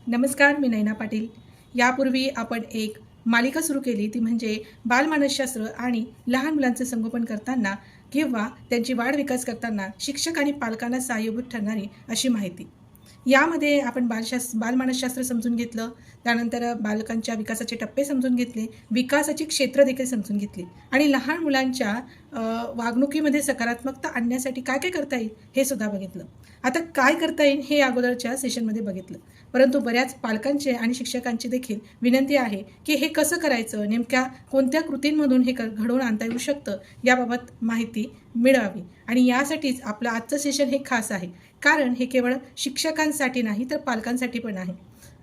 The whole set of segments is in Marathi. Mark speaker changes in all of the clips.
Speaker 1: नमस्कार, मी नैना पाटील. यापूर्वी आपण एक मालिका सुरू केली, ती म्हणजे बालमानसशास्त्र आणि लहान मुलांचं संगोपन करताना किंवा त्यांची वाढ विकास करताना शिक्षक आणि पालकांना सहाय्यभूत ठरणारी अशी माहिती. यामध्ये आपण बालमानसशास्त्र समजून घेतलं, त्यानंतर बालकांच्या विकासाचे टप्पे समजून घेतले, विकासाची क्षेत्र देखील समजून घेतली आणि लहान मुलांच्या वागणुकीमध्ये सकारात्मकता आणण्यासाठी काय काय करता येईल हे सुद्धा बघितलं. आता काय करता येईल हे अगोदरच्या सेशनमध्ये बघितलं. परंतु बऱ्याच पालकांचे आणि शिक्षकांची देखील विनंती आहे की हे कसं करायचं, नेमक्या कोणत्या कृतींमधून हे घडवून आणता येऊ शकतं याबाबत माहिती मिळावी. आणि यासाठीच आपलं आजचं सेशन हे खास आहे, कारण हे केवळ शिक्षकांसाठी नाही तर पालकांसाठी पण आहे.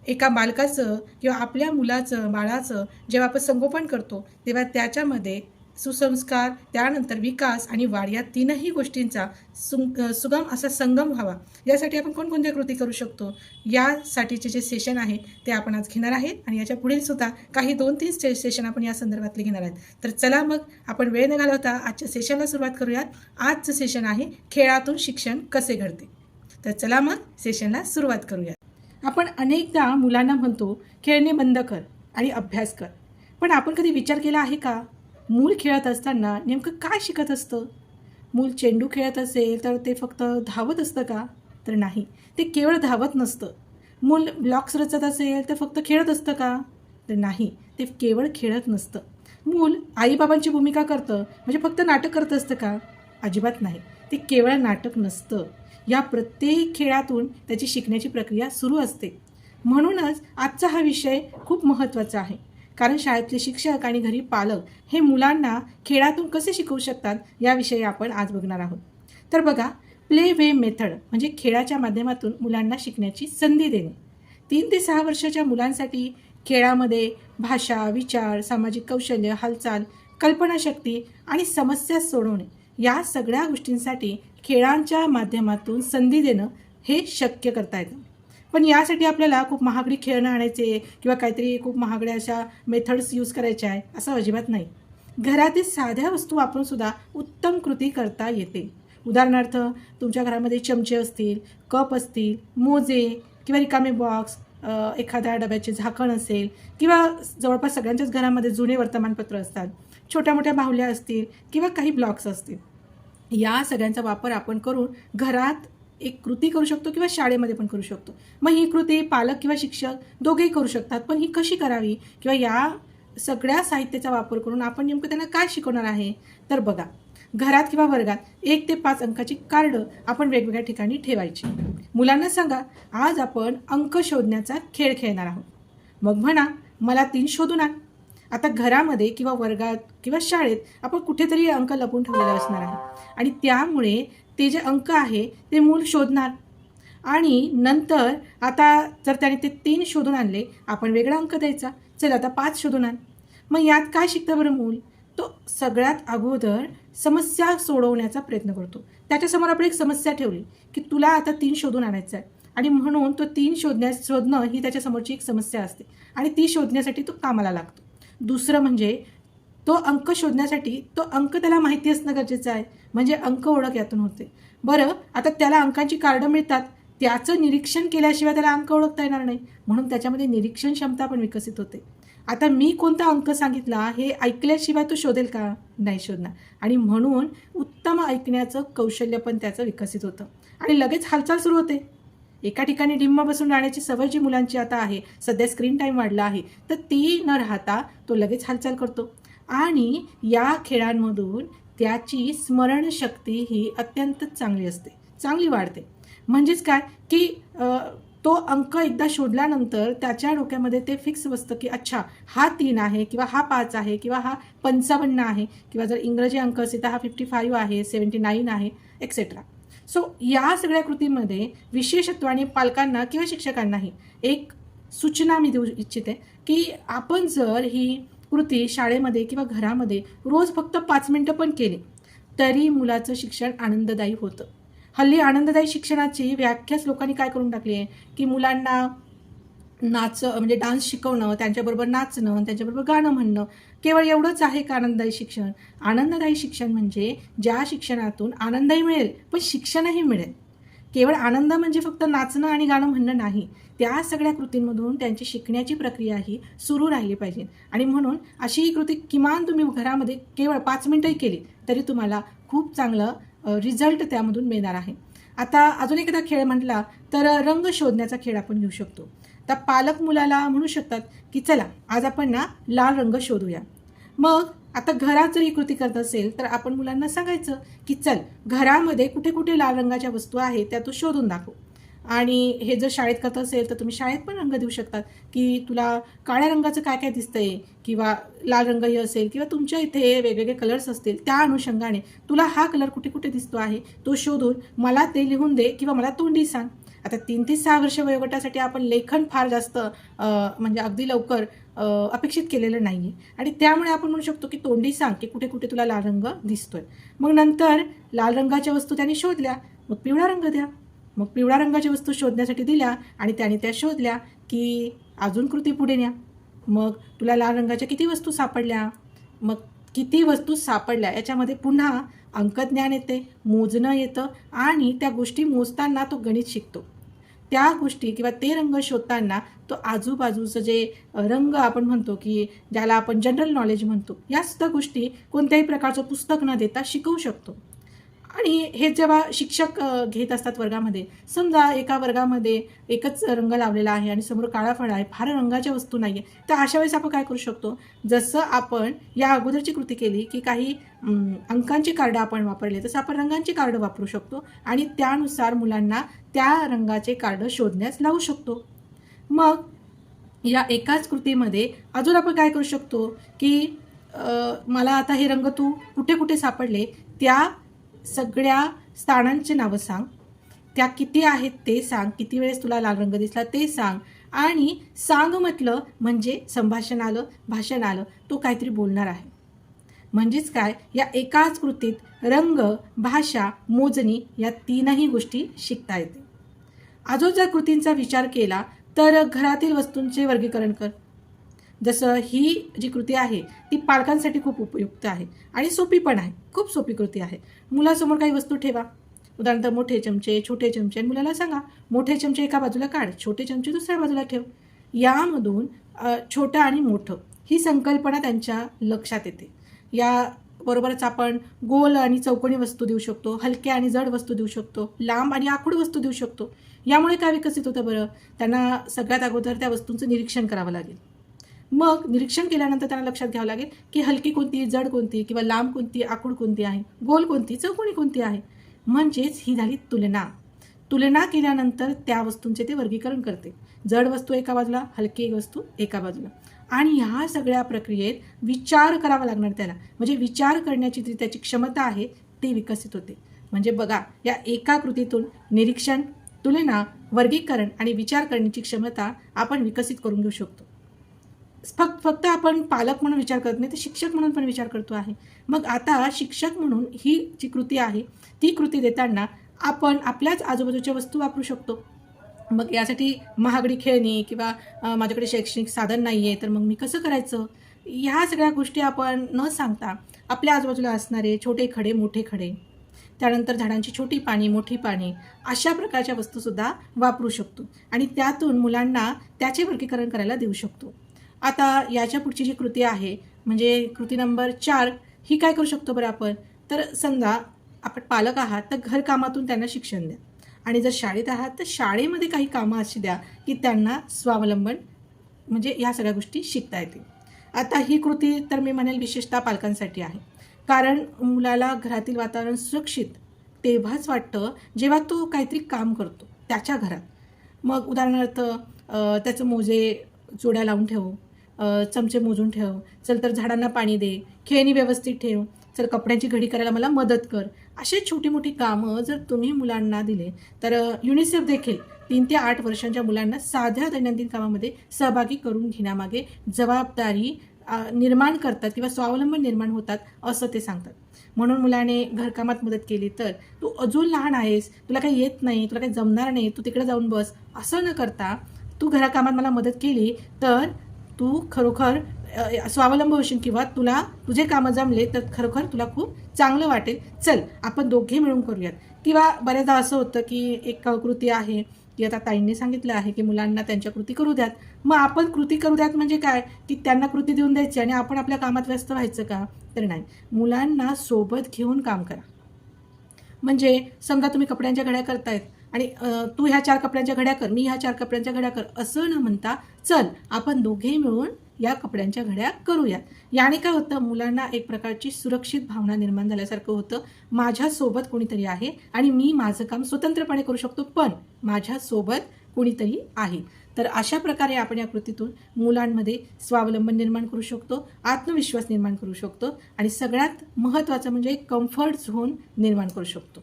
Speaker 1: एका बालकाचं किंवा आपल्या मुलाचं बाळाचं जेव्हा आपण संगोपन करतो तेव्हा त्याच्यामध्ये सुसंस्कार, त्यानंतर विकास आणि वाढ या तीनही गोष्टींचा सुगम असा संगम व्हावा, यासाठी आपण कोणकोणत्या कृती करू शकतो यासाठीचे जे सेशन आहे ते आपण आज घेणार आहेत. आणि याच्या पुढील सुद्धा काही 2-3 सेशन आपण या संदर्भातले घेणार आहेत. तर चला मग आपण वेळ न घालवता आजच्या सेशनला सुरुवात करूयात. आजचं सेशन आहे खेळातून शिक्षण कसे घडते. तर चला मग सेशनला सुरुवात करूया. आपण अनेकदा मुलांना म्हणतो खेळणे बंद कर आणि अभ्यास कर, पण आपण कधी विचार केला आहे का मूल खेळत असताना नेमकं काय शिकत असतं? मूल चेंडू खेळत असेल तर ते फक्त धावत असतं का? तर नाही, ते केवळ धावत नसतं. मूल ब्लॉक्स रचत असेल तर फक्त खेळत असतं का? तर नाही, ते केवळ खेळत नसतं. मूल आईबाबांची भूमिका करतं म्हणजे फक्त नाटक करत असतं का? अजिबात नाही, ते केवळ नाटक नसतं. या प्रत्येक खेळातून त्याची शिकण्याची प्रक्रिया सुरू असते. म्हणूनच आजचा हा विषय खूप महत्त्वाचा आहे, कारण शाळेतले शिक्षक आणि घरी पालक हे मुलांना खेळातून कसे शिकवू शकतात याविषयी आपण आज बघणार आहोत. तर बघा, प्ले वे मेथड म्हणजे खेळाच्या माध्यमातून मुलांना शिकण्याची संधी देणे. 3 ते 6 वर्षाच्या मुलांसाठी खेळामध्ये भाषा, विचार, सामाजिक कौशल्य, हालचाल, कल्पनाशक्ती आणि समस्या सोडवणे या सगळ्या गोष्टींसाठी खेळांच्या माध्यमातून संधी देणं हे शक्य करता येतं. पण यासाठी आपल्याला खूप महागडी खेळणं आणायचे किंवा काहीतरी खूप महागड्या अशा मेथड्स यूज करायच्या आहे असं अजिबात नाही. घरातील साध्या वस्तू वापरून सुद्धा उत्तम कृती करता येते. उदाहरणार्थ, तुमच्या घरामध्ये चमचे असतील, कप असतील, मोजे किंवा रिकामे बॉक्स, एखाद्या डब्याचे झाकण असेल किंवा जवळपास सगळ्यांच्याच घरामध्ये जुने वर्तमानपत्र असतात, छोट्या मोठ्या बाहुल्या असतील किंवा काही ब्लॉक्स असतील. या सगळ्यांचा वापर आपण करून घरात एक कृती करू शकतो किंवा शाळेमध्ये पण करू शकतो. मग ही कृती पालक किंवा शिक्षक दोघेही करू शकतात. पण ही कशी करावी किंवा या सगळ्या साहित्याचा वापर करून आपण नेमकं त्यांना काय शिकवणार आहे? तर बघा, घरात किंवा वर्गात 1 ते 5 अंकाची कार्ड आपण वेगवेगळ्या ठिकाणी ठेवायची. मुलांना सांगा, आज आपण अंक शोधण्याचा खेळ खेळणार आहोत. मग म्हणा, मला 3 शोधून आण. आता घरामध्ये किंवा वर्गात किंवा शाळेत आपण कुठेतरी अंक लपून ठेवलेले असणार आहे आणि त्यामुळे ते जे अंक आहे ते मूल शोधणार आणि नंतर आता जर त्याने ते 3 शोधून आणले, आपण वेगळा अंक द्यायचा. चल आता 5 शोधून आण. मग यात काय शिकतं बरं मूल? तो सगळ्यात अगोदर समस्या सोडवण्याचा प्रयत्न करतो. त्याच्यासमोर आपण एक समस्या ठेवली की तुला आता 3 शोधून आणायचं आहे आणि म्हणून तो 3 शोधणं ही त्याच्यासमोरची एक समस्या असते आणि ती शोधण्यासाठी तो कामाला लागतो. दुसरं म्हणजे तो अंक शोधण्यासाठी तो अंक त्याला माहिती असणं गरजेचं आहे, म्हणजे अंक ओळख यातून होते. बरं, आता त्याला अंकांची कार्ड मिळतात, त्याचं निरीक्षण केल्याशिवाय त्याला अंक ओळखता येणार नाही, म्हणून त्याच्यामध्ये निरीक्षण क्षमता पण विकसित होते. आता मी कोणता अंक सांगितला हे ऐकल्याशिवाय तो शोधेल का? नाही शोधणार. आणि म्हणून उत्तम ऐकण्याचं कौशल्य पण त्याचं विकसित होतं आणि लगेच हालचाल सुरू होते. एका ठिकाणी डिम्म बसून राहण्याची सवय जी मुलांची आता आहे, सध्या स्क्रीन टाईम वाढला आहे, तर ती न राहता तो लगेच हालचाल करतो आणि या खेळांमधून त्याची स्मरणशक्ती ही अत्यंत चांगली असते, चांगली वाढते. म्हणजेच काय की तो अंक एकदा शोधल्यानंतर त्याच्या डोक्यामध्ये ते फिक्स बसतं की अच्छा, हा 3 आहे किंवा हा 5 आहे किंवा हा 55 आहे किंवा जर इंग्रजी अंक असेल तर हा 55 आहे, 79 आहे, एक्सेट्रा. सो या सगळ्या कृतीमध्ये विशेषत्वाने पालकांना किंवा शिक्षकांनाही एक सूचना मी देऊ इच्छिते की आपण जर ही कृती शाळेमध्ये किंवा घरामध्ये रोज फक्त 5 मिनटं पण केली तरी मुलाचं शिक्षण आनंददायी होतं. हल्ली आनंददायी शिक्षणाची व्याख्याच लोकांनी काय करून टाकली आहे की मुलांना म्हणजे डान्स शिकवणं, त्यांच्याबरोबर नाचणं, त्यांच्याबरोबर गाणं म्हणणं, केवळ एवढंच आहे का आनंददायी शिक्षण? आनंददायी शिक्षण म्हणजे ज्या शिक्षणातून आनंदही मिळेल पण शिक्षणही मिळेल. केवळ आनंद म्हणजे फक्त नाचणं आणि गाणं म्हणणं नाही, त्या सगळ्या कृतींमधून त्यांची शिकण्याची प्रक्रिया ही सुरू राहिली पाहिजे. आणि म्हणून अशी ही कृती किमान तुम्ही घरामध्ये केवळ 5 मिनिटंही केली तरी तुम्हाला खूप चांगलं रिझल्ट त्यामधून मिळणार आहे. आता अजून एखादा खेळ म्हटला तर रंग शोधण्याचा खेळ आपण घेऊ शकतो. तर पालक मुलाला म्हणू शकतात की चला आज आपण ना लाल रंग शोधूया. मग आता घरात जर ही कृती करत असेल तर आपण मुलांना सांगायचं की चल घरामध्ये कुठे कुठे लाल रंगाच्या वस्तू आहेत त्या तू शोधून दाखव. आणि हे जर शाळेत करत असेल तर तुम्ही शाळेत पण रंग देऊ शकतात की तुला काळ्या रंगाचं काय काय दिसतंय किंवा लाल रंगही असेल किंवा तुमच्या इथे वेगवेगळे कलर्स असतील, त्या अनुषंगाने तुला हा कलर कुठे कुठे दिसतो आहे तो शोधून मला ते लिहून दे किंवा मला तोंडी सांग. आता 3 ते 6 वर्ष वयोगटासाठी आपण लेखन फार जास्त म्हणजे अगदी लवकर अपेक्षित केलेलं नाही आहे. आणि त्यामुळे आपण म्हणू शकतो की तोंडी सांग की कुठे कुठे तुला लाल रंग दिसतोय. मग नंतर लाल रंगाच्या वस्तू त्यांनी शोधल्या, मग पिवळा रंग द्या. मग पिवळ्या रंगाच्या वस्तू शोधण्यासाठी दिल्या आणि त्याने त्या शोधल्या की अजून कृती पुढे न्या. मग तुला लाल रंगाच्या किती वस्तू सापडल्या, मग किती वस्तू सापडल्या याच्यामध्ये पुन्हा अंकज्ञान येते, मोजणं येतं आणि त्या गोष्टी मोजताना तो गणित शिकतो. त्या गोष्टी किंवा ते रंग शोधताना तो आजूबाजूचं जे रंग आपण म्हणतो की ज्याला आपण जनरल नॉलेज म्हणतो, या सुद्धा गोष्टी कोणत्याही प्रकारचं पुस्तक न देता शिकवू शकतो. आणि हे जेव्हा शिक्षक घेत असतात वर्गामध्ये, समजा एका वर्गामध्ये एकच रंग लावलेला आहे आणि समोर काळा फळा आहे, फार रंगाच्या वस्तू नाही आहे, तर अशा वेळेस आपण काय करू शकतो, जसं आपण या अगोदरची कृती केली की काही अंकांची कार्डं आपण वापरले, तसं आपण रंगांची कार्डं वापरू शकतो आणि त्यानुसार मुलांना त्या रंगाचे कार्ड शोधण्यास लावू शकतो. मग या एकाच कृतीमध्ये अजून आपण काय करू शकतो की मला आता हे रंग तू कुठे कुठे सापडले त्या सगळ्या स्थानांची नावं सांग, त्या किती आहेत ते सांग, किती वेळेस तुला लाल रंग दिसला ते सांग. आणि सांग म्हटलं म्हणजे संभाषण आलं, भाषण आलं, तो काहीतरी बोलणार आहे. म्हणजेच काय, या एकाच कृतीत रंग, भाषा, मोजणी या 3ही गोष्टी शिकता येते. अजून जर कृतींचा विचार केला तर घरातील वस्तूंचे वर्गीकरण कर. जसं ही जी कृती आहे ती पालकांसाठी खूप उपयुक्त आहे आणि सोपी पण आहे, खूप सोपी कृती आहे. मुलासमोर काही वस्तू ठेवा, उदाहरणार्थ मोठे चमचे, छोटे चमचे, आणि मुलाला सांगा मोठे चमचे एका बाजूला काढ, छोटे चमचे दुसऱ्या बाजूला ठेव. यामधून छोटं आणि मोठं ही संकल्पना त्यांच्या लक्षात येते. याबरोबरच आपण गोल आणि चौकोनी वस्तू देऊ शकतो, हलक्या आणि जड वस्तू देऊ शकतो, लांब आणि आखूड वस्तू देऊ शकतो. यामुळे काय विकसित होतं बरं, त्यांना सगळ्यात अगोदर त्या वस्तूंचं निरीक्षण करावं लागेल. मग निरीक्षण केल्यानंतर त्यांना लक्षात घ्यावं लागेल की हलकी कोणती, जड कोणती, किंवा लांब कोणती, आखूड कोणती आहे, गोल कोणती, चौकोनी कोणती आहे. म्हणजेच ही झाली तुलना. तुलना केल्यानंतर त्या वस्तूंचे ते वर्गीकरण करते. जड वस्तू एका बाजूला, हलकी वस्तू एका बाजूला. आणि ह्या सगळ्या प्रक्रियेत विचार करावा लागणार त्याला, म्हणजे विचार करण्याची जी त्याची क्षमता आहे ती विकसित होते. म्हणजे बघा, या एका कृतीतून निरीक्षण, तुलना, वर्गीकरण आणि विचार करण्याची क्षमता आपण विकसित करून घेऊ शकतो. फक्त आपण पालक म्हणून विचार करत नाही, तर शिक्षक म्हणून पण विचार करतो आहे. मग आता शिक्षक म्हणून ही जी कृती आहे ती कृती देताना आपण आपल्याच आजूबाजूच्या वस्तू वापरू शकतो. मग यासाठी महागडी खेळणी किंवा माझ्याकडे शैक्षणिक साधन नाही आहे तर मग मी कसं करायचं, ह्या सगळ्या गोष्टी आपण न सांगता आपल्या आजूबाजूला असणारे छोटे खडे, मोठे खडे, त्यानंतर झाडांची छोटी पाने, मोठी पाने, अशा प्रकारच्या वस्तूसुद्धा वापरू शकतो आणि त्यातून मुलांना त्याचे वर्गीकरण करायला देऊ शकतो. आता याच्या पुढची जी कृती आहे म्हणजे कृती नंबर 4, ही काय करू शकतो बरं आपण, तर समजा आपण पालक आहात तर घरकामातून त्यांना शिक्षण द्या आणि जर शाळेत आहात तर शाळेमध्ये काही कामं अशी द्या की त्यांना स्वावलंबन म्हणजे ह्या सगळ्या गोष्टी शिकता येतील. आता ही कृती तर मी म्हणेल विशेषतः पालकांसाठी आहे, कारण मुलाला घरातील वातावरण सुरक्षित तेव्हाच वाटतं जेव्हा तो काहीतरी काम करतो त्याच्या घरात. मग उदाहरणार्थ त्याचं मोजे जोड्या लावून ठेव, चमचे मोजून ठेव, चल तर झाडांना पाणी दे, खेळणी व्यवस्थित ठेव, चल कपड्यांची घडी करायला मला मदत कर. असे छोटी मोठी कामं जर तुम्ही मुलांना दिले तर युनिसेफ देखील 3 ते 8 वर्षांच्या मुलांना साध्या दैनंदिन कामामध्ये सहभागी करून घेण्यामागे जबाबदारी निर्माण करतात किंवा स्वावलंबन निर्माण होतात असं ते सांगतात. म्हणून मुलाने घरकामात मदत केली तर तू अजून लहान आहेस, तुला काही येत नाही, तुला काही जमणार नाही, तू तिकडे जाऊन बस, असं न करता तू घरकामात मला मदत केली तर तू खरोखर स्वावलंबी होशील किंवा तुला तुझे कामं जमले तर खरोखर तुला खूप चांगलं वाटेल. चल आपण दोघे मिळून करूयात. किंवा बऱ्याचदा असं होतं की एक कृती आहे की आता ताईंनी सांगितलं आहे की मुलांना त्यांच्या कृती करू द्यात, मग आपण कृती करू द्यात म्हणजे काय की त्यांना कृती देऊन द्यायची आणि आपण आपल्या कामात व्यस्त व्हायचं का? तर नाही, मुलांना सोबत घेऊन काम करा. म्हणजे समजा तुम्ही कपड्यांच्या घड्या करतायत आणि तू ह्या 4 कपड्यांच्या घड्या कर, मी ह्या 4 कपड्यांच्या घड्या कर, असं न म्हणता चल आपण दोघेही मिळून या कपड्यांच्या घड्या करूयात. याने काय होतं, मुलांना एक प्रकारची सुरक्षित भावना निर्माण झाल्यासारखं होतं. माझ्यासोबत कोणीतरी आहे आणि मी माझं काम स्वतंत्रपणे करू शकतो, पण माझ्यासोबत कोणीतरी आहे. तर अशा प्रकारे आपण या कृतीतून मुलांमध्ये स्वावलंबन निर्माण करू शकतो, आत्मविश्वास निर्माण करू शकतो आणि सगळ्यात महत्त्वाचं म्हणजे कम्फर्ट झोन निर्माण करू शकतो.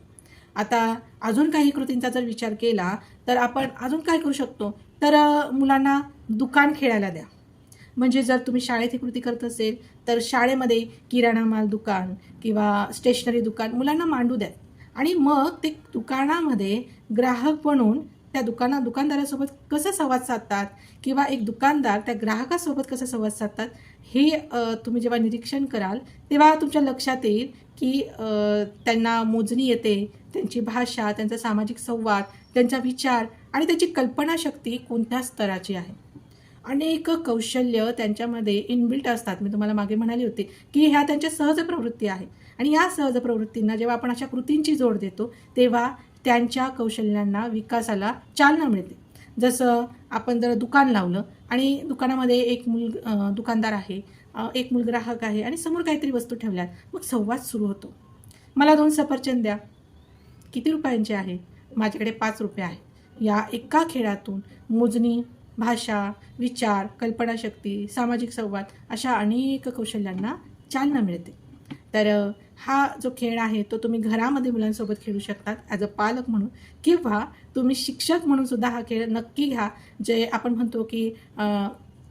Speaker 1: आता अजून काही कृतींचा जर विचार केला तर आपण अजून काय करू शकतो, तर मुलांना दुकान खेळायला द्या. म्हणजे जर तुम्ही शाळेत ही कृती करत असेल तर शाळेमध्ये किराणा माल दुकान किंवा स्टेशनरी दुकान मुलांना मांडू द्या आणि मग ते दुकानामध्ये ग्राहक बनून त्या दुकानदारासोबत कसं संवाद साधतात किंवा एक दुकानदार त्या ग्राहकासोबत कसं संवाद साधतात हे तुम्ही जेव्हा निरीक्षण कराल तेव्हा तुमच्या लक्षात येईल की त्यांना मोजणी येते, त्यांची भाषा, त्यांचा सामाजिक संवाद, त्यांचा विचार आणि त्यांची कल्पनाशक्ती कोणत्या स्तराची आहे. अनेक कौशल्य त्यांच्यामध्ये इनबिल्ट असतात. मी तुम्हाला मागे म्हणाले होते की ह्या त्यांच्या सहज प्रवृत्ती आहे आणि या सहज प्रवृत्तींना जेव्हा आपण अशा कृतींची जोड देतो तेव्हा त्यांच्या कौशल्यांना विकासाला चालना मिळते. जसं आपण जर दुकान लावलं आणि दुकानामध्ये एक दुकानदार आहे, एक ग्राहक आहे आणि समोर काहीतरी वस्तू ठेवल्यात, मग संवाद सुरू होतो. मला 2 सफरचंद द्या. किती रुपयांचे आहे? माझ्याकडे 5 रुपये आहे. या एका खेळातून मोजणी, भाषा, विचार, कल्पनाशक्ती, सामाजिक संवाद अशा अनेक कौशल्यांना चालना मिळते. तर हा जो खेळ आहे तो तुम्ही घरामध्ये मुलांसोबत खेळू शकतात ॲज अ पालक म्हणून, किंवा तुम्ही शिक्षक म्हणून सुद्धा हा खेळ नक्की घ्या. जे आपण म्हणतो की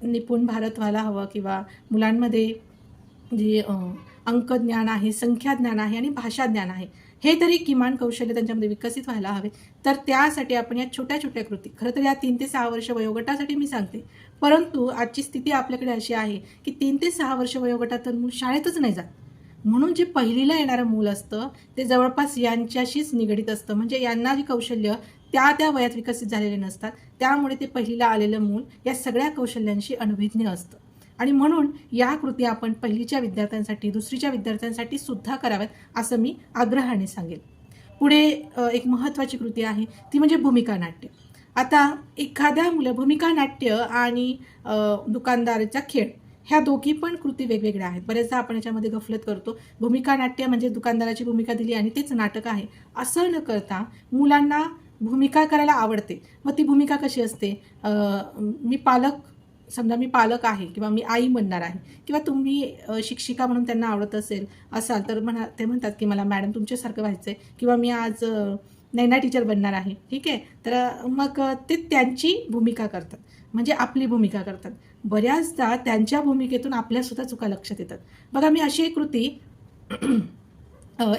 Speaker 1: निपुण भारत व्हायला हवं किंवा मुलांमध्ये जे अंकज्ञान आहे, संख्याज्ञान आहे आणि भाषाज्ञान आहे, हे तरी किमान कौशल्य त्यांच्यामध्ये विकसित व्हायला हवे. तर त्यासाठी आपण या छोट्या छोट्या कृती, खरं तर या 3 ते 6 वर्ष वयोगटासाठी मी सांगते, परंतु आजची स्थिती आपल्याकडे अशी आहे की 3 ते 6 वर्ष वयोगटात तर मूल शाळेतच नाही जात. म्हणून जे पहिलीला येणारं मूल असतं ते जवळपास यांच्याशीच निगडीत असतं. म्हणजे यांना जी कौशल्य त्या वयात विकसित झालेले नसतात, त्यामुळे ते पहिलीला आलेलं मूल या सगळ्या कौशल्यांशी अनभिज्ञ असतं. आणि म्हणून या कृती आपण पहिलीच्या विद्यार्थ्यांसाठी, दुसरीच्या विद्यार्थ्यांसाठी सुद्धा कराव्यात असं मी आग्रहाने सांगेल. पुढे एक महत्त्वाची कृती आहे ती म्हणजे भूमिका नाट्य. आता एखाद्या भूमिका नाट्य आणि दुकानदाराचा खेळ ह्या दोघी पण कृती वेगवेगळ्या आहेत. बरेचदा आपण याच्यामध्ये गफलत करतो. भूमिका नाट्य म्हणजे दुकानदाराची भूमिका दिली आणि तेच नाटक आहे असं न करता मुलांना भूमिका करायला आवडते. मग ती भूमिका कशी असते, समजा मी पालक आहे किंवा मी आई बनणार आहे किंवा तुम्ही शिक्षिका म्हणून त्यांना आवडत असाल तर ते म्हणतात की मला मॅडम तुमच्यासारखं व्हायचं आहे किंवा मी आज नैना टीचर बनणार आहे. ठीक आहे, तर मग ते त्यांची भूमिका करतात, म्हणजे आपली भूमिका करतात. बऱ्याचदा त्यांच्या भूमिकेतून आपल्यासुद्धा चुका लक्षात येतात. बघा, मी अशी एक कृती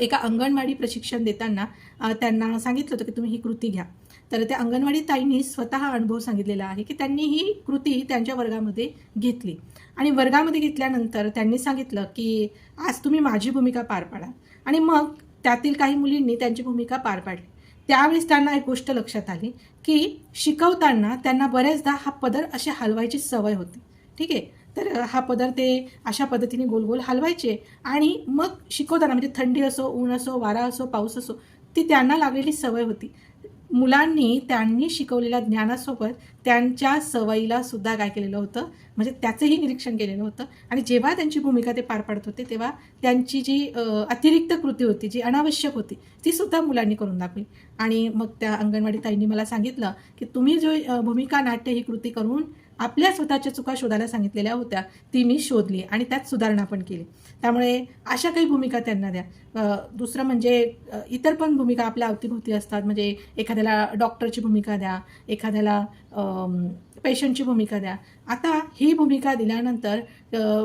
Speaker 1: एका अंगणवाडी प्रशिक्षण देताना त्यांना सांगितलं होतं की तुम्ही ही कृती घ्या. तर त्या अंगणवाडी ताईंनी स्वतः अनुभव सांगितलेला आहे की त्यांनी ही कृती त्यांच्या वर्गामध्ये घेतली आणि वर्गामध्ये घेतल्यानंतर त्यांनी सांगितलं की आज तुम्ही माझी भूमिका पार पाडा. आणि मग त्यातील काही मुलींनी त्यांची भूमिका पार पाडली. त्यावेळेस त्यांना एक गोष्ट लक्षात आली की शिकवताना त्यांना बऱ्याचदा हा पदर असे हलवायची सवय होती. ठीक आहे, तर हा पदर ते अशा पद्धतीने गोल गोल हलवायचे आणि मग शिकवताना, म्हणजे थंडी असो, ऊन असो, वारा असो, पाऊस असो, ती त्यांना लागलेली सवय होती. मुलांनी त्यांनी शिकवलेल्या ज्ञानासोबत त्यांच्या सवयीला सुद्धा काय केलेलं होतं, म्हणजे त्याचंही निरीक्षण केलेलं होतं. आणि जेव्हा त्यांची भूमिका ते पार पाडत होते तेव्हा त्यांची जी अतिरिक्त कृती होती, जी अनावश्यक होती, ती सुद्धा मुलांनी करून दाखवली. आणि मग त्या अंगणवाडी ताईंनी मला सांगितलं की तुम्ही जो भूमिका नाट्य ही कृती करून आपल्या स्वतःच्या चुका शोधायला सांगितलेल्या होत्या, ती मी शोधली आणि त्यात सुधारणा पण केली. त्यामुळे अशा काही भूमिका त्यांना द्या. दुसरं म्हणजे इतर पण भूमिका आपल्या अवतीभोवती असतात. म्हणजे एखाद्याला डॉक्टरची भूमिका द्या, एखाद्याला पेशंटची भूमिका द्या. आता ही भूमिका दिल्यानंतर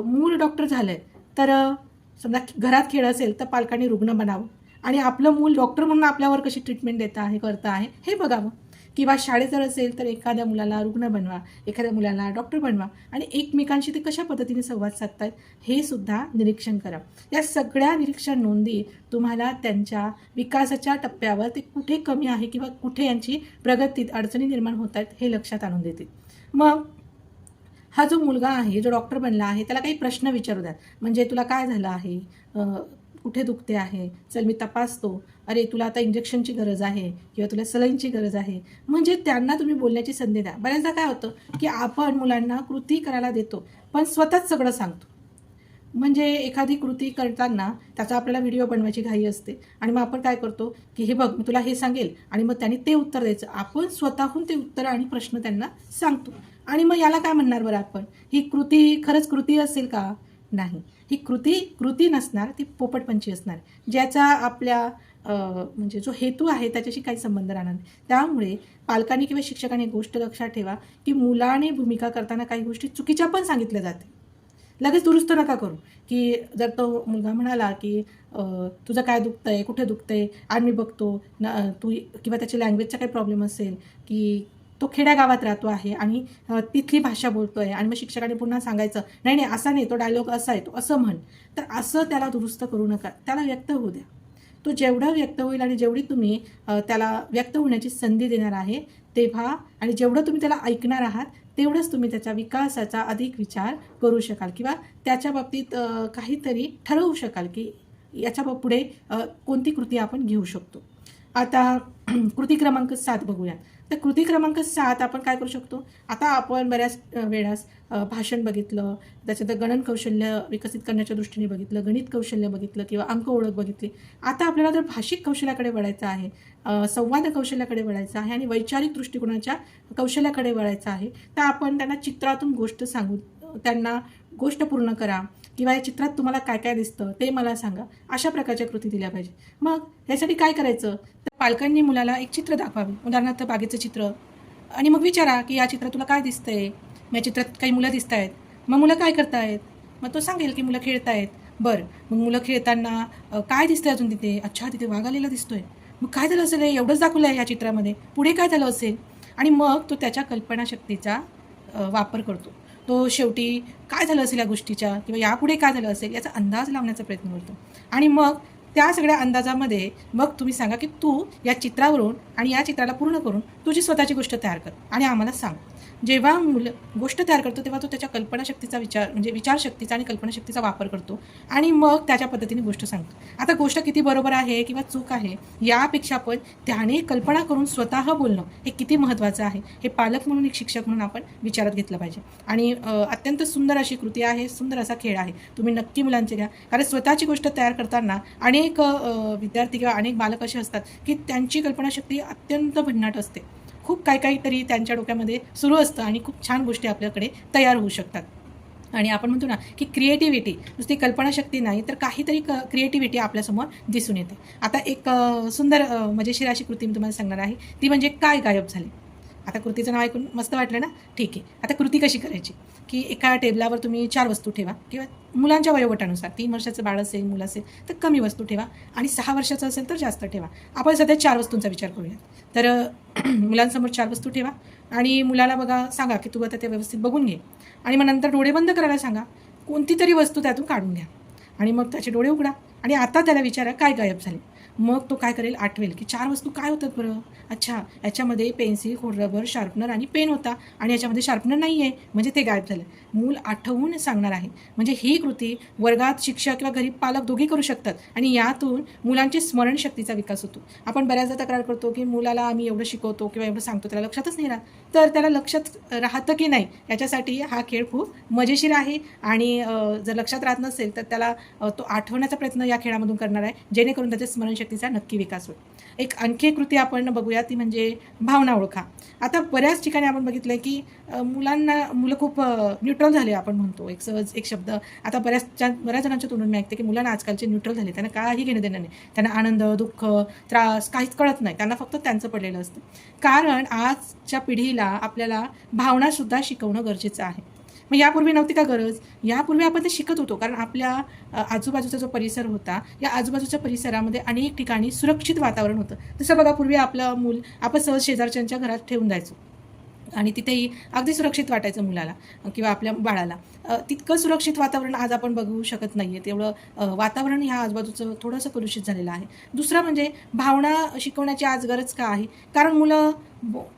Speaker 1: मूल डॉक्टर झालं आहे, तर समजा घरात खेळ असेल तर पालकांनी रुग्ण बनावं आणि आपलं मूल डॉक्टर म्हणून आपल्यावर कशी ट्रीटमेंट करतं आहे हे बघावं. किंवा शाळेत जर असेल तर एखाद्या मुलाला रुग्ण बनवा, एखाद्या मुलाला डॉक्टर बनवा आणि एकमेकांशी ते कशा पद्धतीने संवाद साधतायत हे सुद्धा निरीक्षण करा. या सगळ्या निरीक्षण नोंदी तुम्हाला त्यांच्या विकासाच्या टप्प्यावर ते कुठे कमी आहे किंवा कुठे यांची प्रगतीत अडचणी निर्माण होत आहेत हे लक्षात आणून देतील. मग हा जो मुलगा आहे, जो डॉक्टर बनला आहे, त्याला काही प्रश्न विचारू द्या. म्हणजे तुला काय झालं आहे, कुठे दुखते आहे, चल मी तपासतो, अरे तुला आता इंजेक्शनची गरज आहे किंवा तुला सलाईनची गरज आहे. म्हणजे त्यांना तुम्ही बोलण्याची संधी द्या. बऱ्याचदा काय होतं की आपण मुलांना कृती करायला देतो पण स्वतःच सगळं सांगतो. म्हणजे एखादी कृती करताना त्याचा आपल्याला व्हिडिओ बनवायची घाई असते आणि मग आपण काय करतो की हे बघ मी तुला हे सांगेल आणि मग त्यांनी ते उत्तर द्यायचं. आपण स्वतःहून ते उत्तर आणि प्रश्न त्यांना सांगतो आणि मग याला काय म्हणणार बरं आपण? ही कृती खरंच कृती असेल का? नाही, ही कृती नसणार, ती पोपटपंची असणार, ज्याचा आपल्या म्हणजे जो हेतू आहे त्याच्याशी काही संबंध राहणार नाही. त्यामुळे पालकांनी किंवा शिक्षकांनी गोष्ट लक्षात ठेवा की मुलाने भूमिका करताना काही गोष्टी चुकीच्या पण सांगितल्या जाते. लगेच दुरुस्त नका करू की जर तो मुलगा म्हणाला की तुझं काय दुखतंय, कुठे दुखतंय, आणि मी बघतो ना तू, किंवा त्याच्या लँग्वेजचा काही प्रॉब्लेम असेल की तो खेड्यागावात राहतो आहे आणि तिथली भाषा बोलतो आहे आणि मग शिक्षकाने पुन्हा सांगायचं नाही नाही असा नाही, तो डायलॉग असा आहे, तो असं म्हण. तर असं त्याला दुरुस्त करू नका, त्याला व्यक्त होऊ द्या. तो जेवढा व्यक्त होईल आणि जेवढी तुम्ही त्याला व्यक्त होण्याची संधी देणार आहे तेव्हा, आणि जेवढं तुम्ही त्याला ऐकणार आहात तेवढंच तुम्ही त्याच्या विकासाचा अधिक विचार करू शकाल किंवा त्याच्या बाबतीत काहीतरी ठरवू शकाल की याच्या पुढे कोणती कृती आपण घेऊ शकतो. आता कृती क्रमांक 7 बघूया. तर कृती क्रमांक 7 आपण काय करू शकतो? आता आपण बऱ्याच वेळास भाषण बघितलं, त्याच्यात गणन कौशल्य विकसित करण्याच्या दृष्टीने बघितलं, गणित कौशल्य बघितलं किंवा अंक ओळख बघितली. आता आपल्याला जर भाषिक कौशल्याकडे वळायचं आहे, संवाद कौशल्याकडे वळायचं आहे आणि वैचारिक दृष्टिकोनाच्या कौशल्याकडे वळायचं आहे, तर आपण त्यांना चित्रातून गोष्ट सांगू, त्यांना गोष्ट पूर्ण करा किंवा या चित्रात तुम्हाला काय काय दिसतं ते मला सांगा, अशा प्रकारच्या कृती दिल्या पाहिजे. मग यासाठी काय करायचं? तर पालकांनी मुलाला एक चित्र दाखवावे, उदाहरणार्थ बागेचं चित्र, आणि मग विचारा की या चित्रात तुला काय दिसतंय? या चित्रात काही मुलं दिसत आहेत, मग मुलं काय करतायत? मग तो सांगेल की मुलं खेळतायत. बरं, मग मुलं खेळताना काय दिसतंय अजून तिथे? अच्छा, तिथे वाघ आलेला दिसतोय. मग काय झालं असेल? एवढंच दाखवलं आहे या चित्रामध्ये, पुढे काय झालं असेल? आणि मग तो त्याच्या कल्पनाशक्तीचा वापर करतो. तो शेवटी काय झालं असेल या गोष्टीच्या किंवा यापुढे काय झालं असेल याचा अंदाज लावण्याचा प्रयत्न करतो. आणि मग त्या सगळ्या अंदाजामध्ये मग तुम्ही सांगा की तू या चित्रावरून आणि या चित्राला पूर्ण करून तुझी स्वतःची गोष्ट तयार कर आणि आम्हाला सांग. जेव्हा मुलं गोष्ट तयार करतो तेव्हा तो त्याच्या कल्पनाशक्तीचा म्हणजे विचारशक्तीचा आणि कल्पनाशक्तीचा वापर करतो आणि मग त्याच्या पद्धतीने गोष्ट सांगतो. आता गोष्ट किती बरोबर आहे किंवा चूक आहे यापेक्षा पण त्याने कल्पना करून स्वतः बोलणं हे किती महत्त्वाचं आहे हे पालक म्हणून, एक शिक्षक म्हणून आपण विचारात घेतलं पाहिजे. आणि अत्यंत सुंदर अशी कृती आहे, सुंदर असा खेळ आहे, तुम्ही नक्की मुलांचे घ्या. कारण स्वतःची गोष्ट तयार करताना अनेक विद्यार्थी किंवा अनेक बालक असे असतात की त्यांची कल्पनाशक्ती अत्यंत भन्नाट असते. खूप काहीतरी त्यांच्या डोक्यामध्ये सुरू असतं आणि खूप छान गोष्टी आपल्याकडे तयार होऊ शकतात. आणि आपण म्हणतो ना की क्रिएटिव्हिटी नुसती कल्पनाशक्ती नाही तर काहीतरी क्रिएटिव्हिटी आपल्यासमोर दिसून येते. आता एक सुंदर मजेशीर अशी कृती मी तुम्हाला सांगणार आहे, ती म्हणजे काय गायब झाले. आता कृतीचं नाव ऐकून मस्त वाटलं ना? ठीक आहे. आता कृती कशी करायची की एका टेबलावर तुम्ही 4 वस्तू ठेवा किंवा मुलांच्या वयोगटानुसार 3 वर्षाचं बाळ असेल, मुलं असेल तर कमी वस्तू ठेवा आणि 6 वर्षाचं असेल तर जास्त ठेवा. आपण सध्या 4 वस्तूंचा विचार करूया. तर मुलांसमोर 4 वस्तू ठेवा आणि मुलाला बघा सांगा की तू आता ते व्यवस्थित बघून घे आणि मग नंतर डोळे बंद करायला सांगा, कोणती तरी वस्तू त्यातून काढून घ्या आणि मग त्याचे डोळे उघडा आणि आता त्याला विचारा काय गायब झाले. मग तो काय करेल? आठवेल की 4 वस्तू काय होतात बरं? अच्छा, याच्यामध्ये पेन्सिल, खोडरबर, शार्पनर आणि पेन होता आणि याच्यामध्ये शार्पनर नाही आहे म्हणजे ते गायब झालं. मूल आठवून सांगणार आहे. म्हणजे ही कृती वर्गात शिक्षक किंवा घरी पालक दोघे करू शकतात आणि यातून मुलांची स्मरणशक्तीचा विकास होतो. आपण बऱ्याचदा तक्रार करतो की मुलाला आम्ही एवढं शिकवतो किंवा एवढं सांगतो त्याला लक्षातच नाही राहत. तर त्याला लक्षात राहतं की नाही याच्यासाठी हा खेळ खूप मजेशीर आहे आणि जर लक्षात राहत नसेल तर त्याला तो आठवण्याचा प्रयत्न या खेळामधून करणार आहे जेणेकरून त्याच्या स्मरणशक्तीचा नक्की विकास होईल. एक आणखी कृती आपण बघूया ती म्हणजे भावना ओळखा. आता बऱ्याच ठिकाणी आपण बघितलं की मुलं खूप न्यूट्रल झाले आपण म्हणतो एक सहज एक शब्द. आता बऱ्याच जणांच्या तोंडून मी ऐकते की मुलांना आजकालचे न्यूट्रल झाले, त्यांना काही घेणं देणं नाही, त्यांना आनंद, दुःख, त्रास काहीच कळत नाही, त्यांना फक्त त्यांचं पडलेलं असतं. कारण आजच्या पिढीला आपल्याला भावनासुद्धा शिकवणं गरजेचं आहे. मग यापूर्वी नव्हती का गरज? यापूर्वी आपण ते शिकत होतो, कारण आपल्या आजूबाजूचा जो परिसर होता, या आजूबाजूच्या परिसरामध्ये अनेक ठिकाणी सुरक्षित वातावरण होतं. जसं बघा, पूर्वी आपलं मूल आपण सहज शेजारच्यांच्या घरात ठेवून द्यायचो आणि तिथेही अगदी सुरक्षित वाटायचं मुलाला किंवा आपल्या बाळाला. तितकं सुरक्षित वातावरण आज आपण बघू शकत नाही आहे. तेवढं वातावरण ह्या आजूबाजूचं थोडंसं कलुषित झालेलं आहे. दुसरं म्हणजे भावना शिकवण्याची आज गरज का आहे? कारण मुलं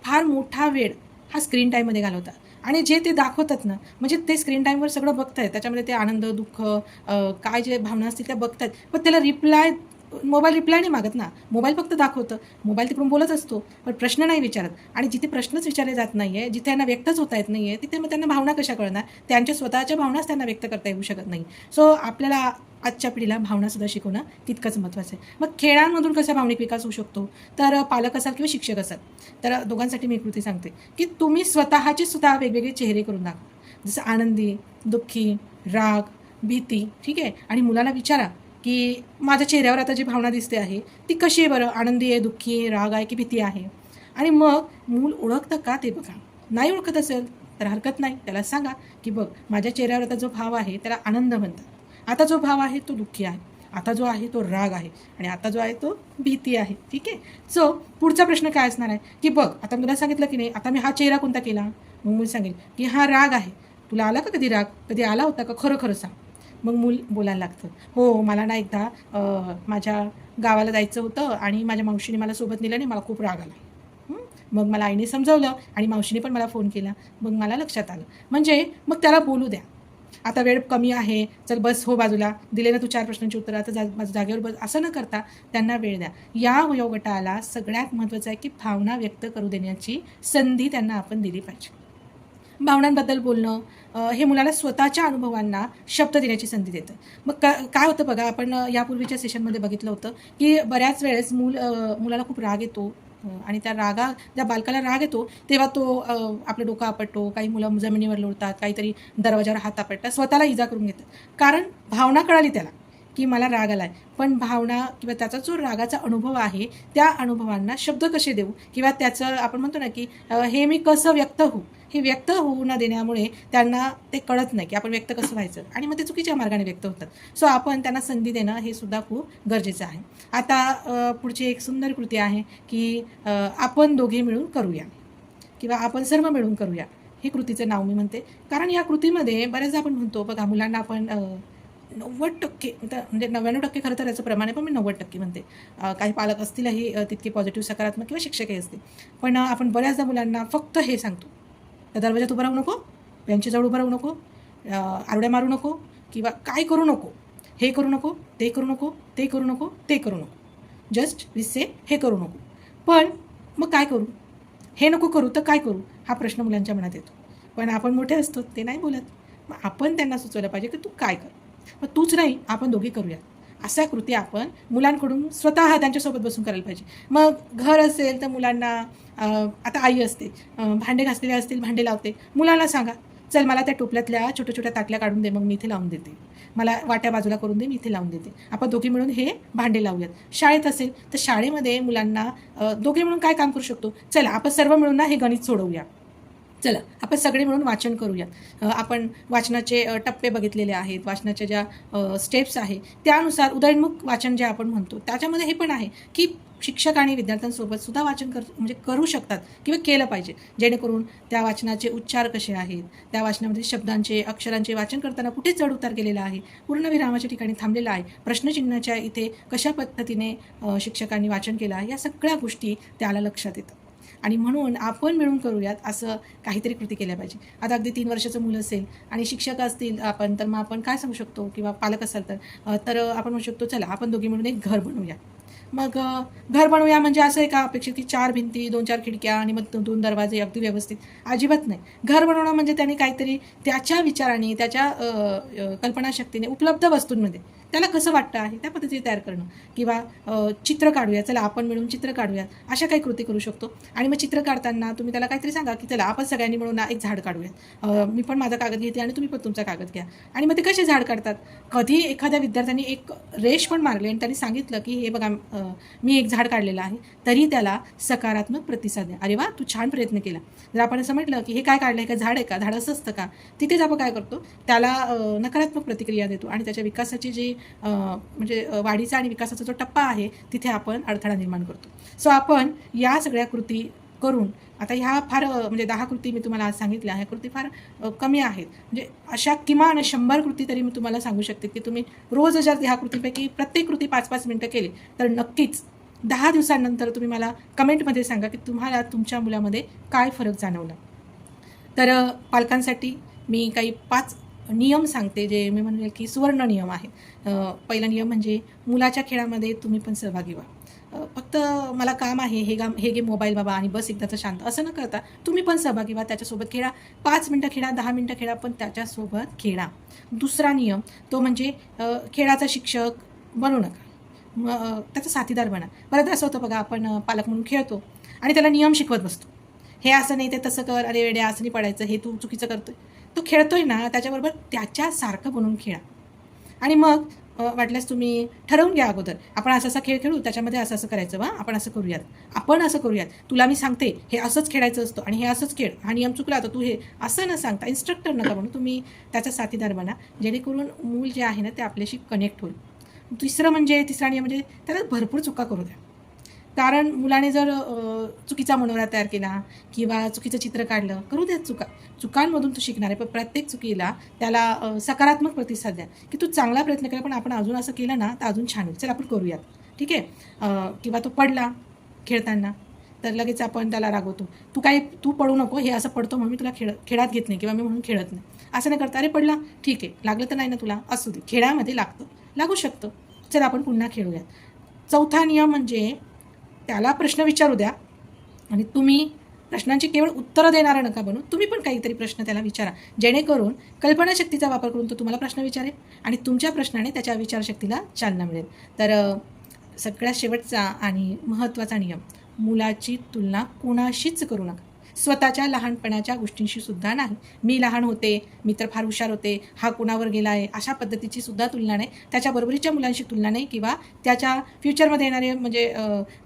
Speaker 1: फार मोठा वेळ हा स्क्रीन टाईममध्ये घालवतात आणि जे ते दाखवतात ना, म्हणजे ते स्क्रीन टाईमवर सगळं बघतायत. त्याच्यामध्ये ते आनंद, दुःख, काय जे भावना असतील त्या बघतायत. पण त्याला मोबाईल रिप्लाय नाही मागत ना. मोबाईल फक्त दाखवतं. मोबाईल तिकडून बोलत असतो, पण प्रश्न नाही विचारत. आणि जिथे प्रश्नच विचारले जात नाही आहे, जिथे त्यांना व्यक्तच होता येत नाही आहे, तिथे मग त्यांना भावना कशा कळणार? त्यांच्या स्वतःच्या भावनाच त्यांना व्यक्त करता येऊ शकत नाही. सो आपल्याला आजच्या पिढीला भावनासुद्धा शिकवणं तितकंच महत्त्वाचं आहे. मग खेळांमधून कसा भावनिक विकास होऊ शकतो? तर पालक असाल किंवा शिक्षक असाल, तर दोघांसाठी मी कृती सांगते की तुम्ही स्वतःचे सुद्धा वेगवेगळे चेहरे करून दाखवा. जसं आनंदी, दुःखी, राग, भीती, ठीक आहे? आणि मुलाला विचारा की माझ्या चेहऱ्यावर आता जी भावना दिसते आहे ती कशी आहे बरं? आनंदी आहे, दुःखी आहे, राग आहे की भीती आहे? आणि मग मूल ओळखतं का ते बघा. नाही ओळखत असेल तर हरकत नाही, त्याला सांगा की बघ, माझ्या चेहऱ्यावर आता जो भाव आहे त्याला आनंद म्हणतात, आता जो भाव आहे तो दुःखी आहे, आता जो आहे तो राग आहे आणि आता जो आहे तो भीती आहे. ठीक आहे? सो पुढचा प्रश्न काय असणार आहे की बघ, आता मुला सांगितलं की नाही, आता मी हा चेहरा कोणता केला? मग मूल सांगेल की हा राग आहे. तुला आला का कधी राग? कधी आला होता का? खरं खरं सांग. मग मूल बोलायला लागतं, हो मला ना एकदा माझ्या गावाला जायचं होतं आणि माझ्या मावशीने मला सोबत नेलं नाही, मला खूप राग आला. मग मला आईने समजावलं आणि मावशीने पण मला फोन केला, मग मला लक्षात आलं. म्हणजे मग त्याला बोलू द्या. आता वेळ कमी आहे, चल बस हो बाजूला, दिले ना तू 4 प्रश्नांची उत्तरं, आता माझ्या जागेवर बस, असं न करता त्यांना वेळ द्या. या वयोगटाला सगळ्यात महत्त्वाचं आहे की भावना व्यक्त करू देण्याची संधी त्यांना आपण दिली पाहिजे. भावनांबद्दल बोलणं हे मुलाला स्वतःच्या अनुभवांना शब्द देण्याची संधी देतं. मग काय होतं बघा, आपण यापूर्वीच्या सेशनमध्ये बघितलं होतं की बऱ्याच वेळेस मुलाला खूप राग येतो आणि त्या बालकाला राग येतो तेव्हा तो आपलं डोकं आपटतो, काही मुलं जमिनीवर लोळतात, काहीतरी दरवाजावर हात आपटतात, स्वतःला इजा करून घेतात. कारण भावना कळाली त्याला की मला राग आला आहे. पण भावना किंवा त्याचा जो रागाचा अनुभव आहे त्या अनुभवांना शब्द कसे देऊ किंवा त्याचं आपण म्हणतो ना की हे मी कसं व्यक्त होऊ, हे व्यक्त होऊ न देण्यामुळे त्यांना ते कळत नाही की आपण व्यक्त कसं व्हायचं आणि मग ते चुकीच्या मार्गाने व्यक्त होतात. सो आपण त्यांना संधी देणं हे सुद्धा खूप गरजेचं आहे. आता पुढची एक सुंदर कृती आहे की आपण दोघे मिळून करूया किंवा आपण सर्व मिळून करूया. ही कृतीचं नाव मी म्हणते, कारण या कृतीमध्ये बऱ्याचदा आपण म्हणतो बघा, मुलांना आपण 90% म्हणजे 99% खरं तर याचं प्रमाण आहे, पण मी 90% म्हणते. काही पालक असतीलही तितके पॉझिटिव्ह सकारात्मक किंवा शिक्षकही असतील. पण आपण बऱ्याचदा मुलांना फक्त हे सांगतो, त्या दरवाजात उभं राहू नको, बेंचजवळ उभं राहू नको, आरड्या मारू नको किंवा काय करू नको, हे करू नको, ते करू नको, ते करू नको, ते करू नको, जस्ट विसे हे करू नको. पण मग काय करू? हे नको करू तर काय करू? हा प्रश्न मुलांच्या मनात येतो. पण आपण मोठे असतो, ते नाही बोलत. मग आपण त्यांना सुचवलं पाहिजे की तू काय कर, मग तूच नाही आपण दोघे करूया. अशा कृती आपण मुलांकडून स्वतः त्यांच्यासोबत बसून करायला पाहिजे. मग घर असेल तर मुलांना आता आई असते, भांडे घासलेले असतील, भांडे लावते, मुलांना सांगा, चल मला त्या टोपल्यातल्या छोट्या छोट्या ताटल्या काढून दे, मग मी इथे लावून देते, मला वाट्या बाजूला करून दे, मी इथे लावून देते, आपण दोघे मिळून हे भांडे लावूयात. शाळेत असेल तर शाळेमध्ये मुलांना दोघे मिळून काय काम करू शकतो, चला आपण सर्व मिळून ना हे गणित सोडवूया, चला आपण सगळे मिळून वाचन करूयात. आपण वाचनाचे टप्पे बघितलेले आहेत, वाचनाच्या ज्या स्टेप्स आहे त्यानुसार उदयनमुख वाचन जे आपण म्हणतो त्याच्यामध्ये हे पण आहे की शिक्षक आणि विद्यार्थ्यांसोबत सुद्धा वाचन म्हणजे करू शकतात किंवा केलं पाहिजे, जेणेकरून त्या वाचनाचे उच्चार कसे आहेत, त्या वाचनामध्ये शब्दांचे, अक्षरांचे वाचन करताना कुठे चढ उतार केलेला आहे, पूर्णविरामाच्या ठिकाणी थांबलेला आहे, प्रश्नचिन्हाच्या इथे कशा पद्धतीने शिक्षकांनी वाचन केलं आहे, या सगळ्या गोष्टी त्याला लक्षात येतात. आणि म्हणून आपण मिळून करूयात असं काहीतरी कृती केल्या पाहिजे. आता अगदी 3 वर्षाचं मुलं असेल आणि शिक्षक असतील आपण, तर मग आपण काय सांगू शकतो किंवा पालक असाल तर आपण म्हणू शकतो, चला आपण दोघी मिळून एक घर बनवूया. मग घर बनवूया म्हणजे असं आहे का अपेक्षित की 4 भिंती, 2-4 खिडक्या आणि मग 2 दरवाजे अगदी व्यवस्थित? अजिबात नाही. घर बनवणं म्हणजे त्याने काहीतरी त्याच्या विचाराने, त्याच्या कल्पनाशक्तीने उपलब्ध वस्तूंमध्ये त्याला कसं वाटतं आहे त्या पद्धतीने तयार करणं. किंवा चित्र काढूया, चला आपण मिळून चित्र काढूया, अशा काही कृती करू शकतो. आणि मग चित्र काढताना तुम्ही त्याला काहीतरी सांगा की चला आपण सगळ्यांनी मिळून एक झाड काढूया, मी पण माझा कागद घेते आणि तुम्ही पण तुमचा कागद घ्या. आणि मग ते कसे झाड काढतात, कधी एखाद्या विद्यार्थ्याने एक रेष पण मारली आणि त्यांनी सांगितलं की हे बघा मी एक झाड काढलेलं आहे, तरी त्याला सकारात्मक प्रतिसाद द्या. अरे वा, तू छान प्रयत्न केला. जर आपण असं म्हटलं की हे काय काढलं आहे का, झाड आहे का, झाड असं असतं का, तिथेच आपण काय करतो, त्याला नकारात्मक प्रतिक्रिया देतो आणि त्याच्या विकासाची जी म्हणजे वाढीचा आणि विकासाचा जो टप्पा आहे तिथे आपण अडथळा निर्माण करतो. सो आपण या सगळ्या कृती करून, आता ह्या फार म्हणजे 10 कृती मी तुम्हाला आज सांगितल्या, ह्या कृती फार कमी आहेत. म्हणजे अशा किमान 100 कृती तरी मी तुम्हाला सांगू शकते की तुम्ही रोज जर ह्या कृतीपैकी प्रत्येक कृती 5-5 मिनटं केली तर नक्कीच 10 दिवसांनंतर तुम्ही मला कमेंटमध्ये सांगा की तुम्हाला तुमच्या मुलामध्ये काय फरक जाणवला. तर पालकांसाठी मी काही 5 नियम सांगते, जे मी म्हणेल की सुवर्ण नियम आहे. पहिला नियम म्हणजे मुलाच्या खेळामध्ये तुम्ही पण सहभागी व्हा. फक्त मला काम आहे, हे घे मोबाईल बाबा आणि बस एकदाचं शांत, असं न करता तुम्ही पण सहभागी व्हा, त्याच्यासोबत खेळा. 5 मिनटं खेळा, 10 मिनटं खेळा, पण त्याच्यासोबत खेळा. दुसरा नियम तो म्हणजे खेळाचा शिक्षक बनू नका, त्याचा साथीदार बना. परत असं होतं बघा, आपण पालक म्हणून खेळतो आणि त्याला नियम शिकवत बसतो, हे असं नाही ते तसं कर, अरे वेड्या असं नाही पडायचं, हे तू चुकीचं करतोय. तो खेळतोय ना, त्याच्याबरोबर त्याच्यासारखं बनून खेळा. आणि मग वाटल्यास तुम्ही ठरवून घ्या अगोदर, आपण असं असा खेळ खेळू, त्याच्यामध्ये असं असं करायचं, वा आपण असं करूयात, आपण असं करूयात, तुला मी सांगते हे असंच खेळायचं असतं आणि हे असंच खेळ, हा नियम चुकला तर तू हे असं न सांगता इन्स्ट्रक्टर नका म्हणून तुम्ही त्याचा साथीदार बना, जेणेकरून मूल जे आहे ना ते आपल्याशी कनेक्ट होईल. तिसरा नियम म्हणजे त्याला भरपूर चुका करू द्या. कारण मुलाने जर चुकीचा मनोरा तयार केला किंवा चुकीचं चित्र काढलं, करू द्या चुकांमधून तू शिकणार आहे, पण प्रत्येक चुकीला त्याला सकारात्मक प्रतिसाद द्या की तू चांगला प्रयत्न केला, पण आपण अजून असं केलं ना तर अजून छान होईल, चल आपण करूयात, ठीक आहे. किंवा तो पडला खेळताना तर लगेच आपण त्याला रागवतो, तू पडू नको, हे असं पडतो म्हणून मी तुला खेळात घेत नाही किंवा मी म्हणून खेळत नाही, असं नाही करता. अरे पडला, ठीक आहे, लागलं तर नाही ना तुला, असू दे, खेळामध्ये लागू शकतं, चल आपण पुन्हा खेळूयात. चौथा नियम म्हणजे त्याला प्रश्न विचारू द्या आणि तुम्ही प्रश्नांची केवळ उत्तरं देणारा नका बनू, तुम्ही पण काहीतरी प्रश्न त्याला विचारा, जेणेकरून कल्पनाशक्तीचा वापर करून तो तुम्हाला प्रश्न विचारेल आणि तुमच्या प्रश्नाने त्याच्या विचारशक्तीला चालना मिळेल. तर सगळ्यात शेवटचा आणि महत्त्वाचा नियम, मुलाची तुलना कोणाशीच करू नका, स्वतःच्या लहानपणाच्या गोष्टींशी सुद्धा नाही. मी लहान होते, मी तर फार हुशार होते, हा कुणावर गेला आहे, अशा पद्धतीची सुद्धा तुलना नाही, त्याच्याबरोबरीच्या मुलांशी तुलना नाही, किंवा त्याच्या फ्युचरमध्ये येणारे म्हणजे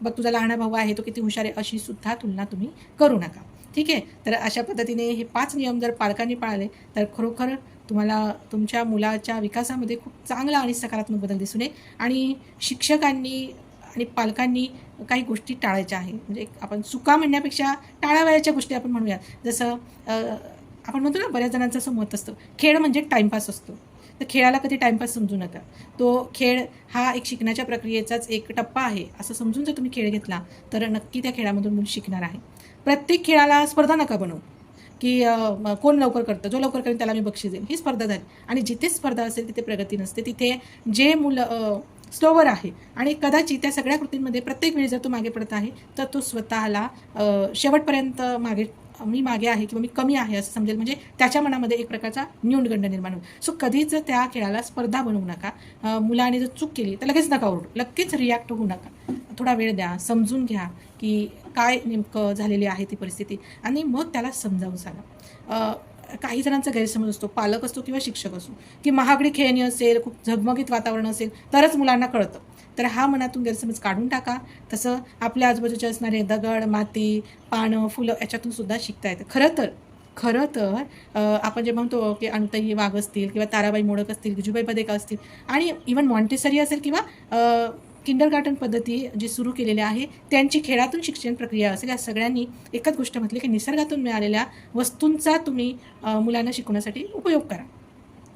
Speaker 1: बघ तुझा लहान भाऊ आहे तो किती हुशार आहे, अशी सुद्धा तुलना तुम्ही करू नका, ठीक आहे. तर अशा पद्धतीने हे 5 नियम जर पालकांनी पाळले तर खरोखर तुम्हाला तुमच्या मुलाच्या विकासामध्ये खूप चांगला आणि सकारात्मक बदल दिसून येईल. आणि शिक्षकांनी आणि पालकांनी काही गोष्टी टाळायच्या आहे, म्हणजे आपण चुका म्हणण्यापेक्षा टाळावयाच्या गोष्टी आपण म्हणूया. जसं आपण म्हणतो ना, बऱ्याच जणांचं असं मत असतं खेळ म्हणजे टाईमपास असतो, तर खेळाला कधी टाईमपास समजू नका. तो खेळ हा एक शिकण्याच्या प्रक्रियेचाच एक टप्पा आहे असं समजून जर तुम्ही खेळ घेतला तर नक्की त्या खेळामधून मूल शिकणार आहे. प्रत्येक खेळाला स्पर्धा नका बनवू की कोण लवकर करतं, जो लवकर करेल त्याला मी बक्षीस देईन, ही स्पर्धा झाली. आणि जिथे स्पर्धा असेल तिथे प्रगती नसते. तिथे जे मुलं स्लोवर आहे आणि कदाचित त्या सगळ्या कृतींमध्ये प्रत्येक वेळी जर तो मागे पडत आहे तर तो स्वतःला शेवटपर्यंत मी मागे आहे किंवा मी कमी आहे असं समजेल, म्हणजे त्याच्या मनामध्ये एक प्रकारचा न्यूनगंड निर्माण होईल. सो कधीच त्या खेळाला स्पर्धा बनवू नका. मुलाने जर चूक केली तर लगेच नका ओरडू, लगेच रिॲक्ट होऊ नका, थोडा वेळ द्या, समजून घ्या की काय नेमकं झालेली आहे ती परिस्थिती आणि मग त्याला समजावून सांगा. काही जणांचा गैरसमज असतो, पालक असतो किंवा शिक्षक असो, की महागडी खेळणी असेल, खूप झगमगीत वातावरण असेल तरच मुलांना कळतं. तर हा मनातून गैरसमज काढून टाका. तसं आपल्या आजूबाजूचे असणारे दगड, माती, पानं, फुलं याच्यातून सुद्धा शिकता येतं. खरं तर आपण जे म्हणतो की अनुताई वाघ असतील किंवा ताराबाई मोडक असतील, गिजूबाई बदेका असतील आणि इवन मॉन्टेसरी असेल किंवा किंडरगार्टन पद्धती जी सुरू केलेली आहे त्यांची खेळातून शिक्षण प्रक्रिया असेल, या सगळ्यांनी एकच गोष्ट म्हटली की निसर्गातून मिळालेल्या वस्तूंचा तुम्ही मुलांना शिकवण्यासाठी उपयोग करा.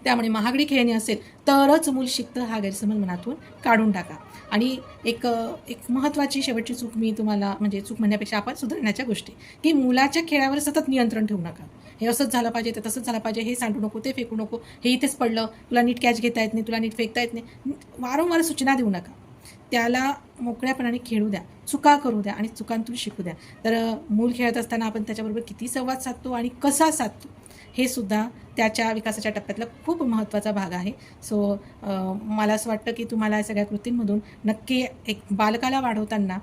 Speaker 1: त्यामुळे महागडी खेळणी असेल तरच मूल शिकतं हा गैरसमज मनातून काढून टाका. आणि एक महत्त्वाची शेवटची चूक मी तुम्हाला, म्हणजे चूक म्हणण्यापेक्षा आपण सुधारण्याच्या गोष्टी, की मुलाच्या खेळावर सतत नियंत्रण ठेवू नका. हे असंच झालं पाहिजे, ते तसंच झालं पाहिजे, हे सांडू नको, ते फेकू नको, हे इथेच पडलं, तुला नीट कॅच घेता येत नाही, तुला नीट फेकता येत नाही, वारंवार सूचना देऊ नका. त्याला मोकळ्यापणाने खेळू द्या, चुका करू द्या आणि चुकांतून शिकू द्या. तर मूल खेळत असताना आपण त्याच्याबरोबर किती संवाद साधतो आणि कसा साधतो हे सुद्धा त्याच्या विकासाच्या टप्प्यातला खूप महत्त्वाचा भाग आहे. सो मला असं वाटतं की तुम्हाला या सगळ्या कृतींमधून नक्की एक बालकाला वाढवताना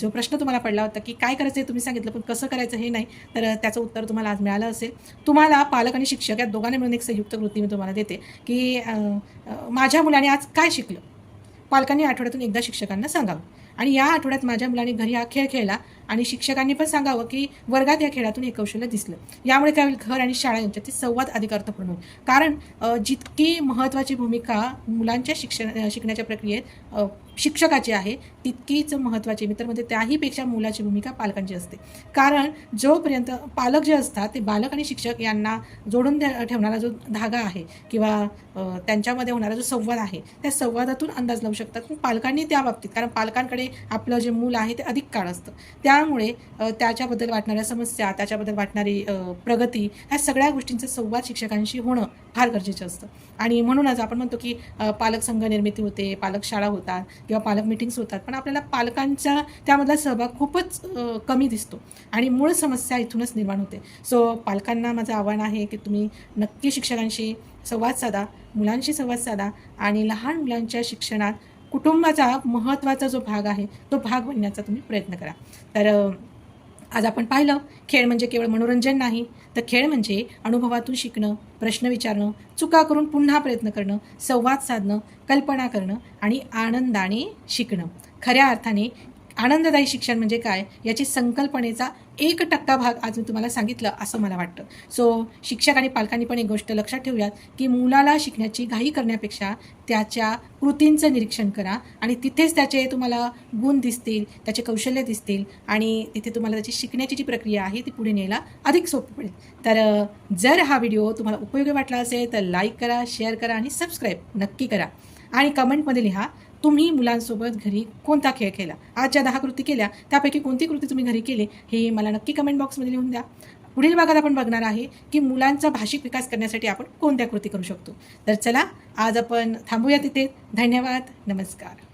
Speaker 1: जो प्रश्न तुम्हाला पडला होता की काय करायचं हे तुम्ही सांगितलं, पण कसं करायचं हे नाही, तर त्याचं उत्तर तुम्हाला आज मिळालं असेल. तुम्हाला पालक आणि शिक्षक या दोघांनी मिळून एक संयुक्त कृती मी तुम्हाला देते की माझ्या मुलाने आज काय शिकलं. पालकांनी आठवड्यातून एकदा शिक्षकांना सांगावं आणि या आठवड्यात माझ्या मुलाने घरी हा खेळ खेळला आणि शिक्षकांनी पण सांगावं की वर्गात या खेळातून हे कौशल्य दिसलं. यामुळे काय होईल, घर आणि शाळा यांच्यातील संवाद अधिक अर्थपूर्ण होईल. कारण जितकी महत्त्वाची भूमिका मुलांच्या शिकण्याच्या प्रक्रियेत शिक्षकाची आहे, तितकीच महत्त्वाची मित्रमध्ये त्याहीपेक्षा मुलाची भूमिका पालकांची असते. कारण जोपर्यंत पालक जे असतात ते बालक आणि शिक्षक यांना जोडून ठेवणारा जो धागा आहे किंवा त्यांच्यामध्ये होणारा जो संवाद आहे, त्या संवादातून अंदाज लावू शकतात. पण पालकांनी त्या बाबतीत, कारण पालकांकडे आपलं जे मूल आहे ते अधिक काळ असतं, त्यामुळे त्याच्याबद्दल वाटणाऱ्या समस्या, त्याच्याबद्दल वाटणारी प्रगती, ह्या सगळ्या गोष्टींचा संवाद शिक्षकांशी होणं फार गरजेचं असतं. आणि म्हणूनच आपण म्हणतो की पालक संघ निर्मिती होते, पालक शाळा होतात किंवा पालक मिटिंग्स होतात, पण आपल्याला पालकांचा त्यामधला सहभाग खूपच कमी दिसतो आणि मूळ समस्या इथूनच निर्माण होते. सो पालकांना माझं आव्हान आहे की तुम्ही नक्की शिक्षकांशी संवाद साधा, मुलांशी संवाद साधा आणि लहान मुलांच्या शिक्षणात कुटुंबाचा महत्त्वाचा जो भाग आहे तो भाग बनण्याचा तुम्ही प्रयत्न करा. तर आज आपण पाहिलं, खेळ म्हणजे केवळ मनोरंजन नाही, तर खेळ म्हणजे अनुभवातून शिकणं, प्रश्न विचारणं, चुका करून पुन्हा प्रयत्न करणं, संवाद साधणं, कल्पना करणं आणि आनंदाने शिकणं. खऱ्या अर्थाने आनंददायी शिक्षण म्हणजे काय याची संकल्पनेचा 1% भाग आज मी तुम्हाला सांगितलं असं मला वाटतं. सो शिक्षक आणि पालकांनी पण एक गोष्ट लक्षात ठेवूयात की मुलाला शिकण्याची घाई करण्यापेक्षा त्याच्या कृतींचं निरीक्षण करा आणि तिथेच त्याचे तुम्हाला गुण दिसतील, त्याचे कौशल्य दिसतील आणि तिथे तुम्हाला त्याची शिकण्याची जी प्रक्रिया आहे ती पुढे न्यायला अधिक सोपी पडेल. तर जर हा व्हिडिओ तुम्हाला उपयोगी वाटला असेल तर लाईक करा, शेअर करा आणि सबस्क्राईब नक्की करा आणि कमेंटमध्ये लिहा तुम्ही मुलांसोबत घरी कोणता खेळ खेळला. आज ज्या 10 कृती केल्या त्यापैकी कोणती कृती तुम्ही घरी केली हे मला नक्की कमेंट बॉक्समध्ये लिहून द्या. पुढील भागात आपण बघणार आहे की मुलांचा भाषिक विकास करण्यासाठी आपण कोणत्या कृती करू शकतो. तर चला आज आपण थांबूया तिथे. धन्यवाद. नमस्कार.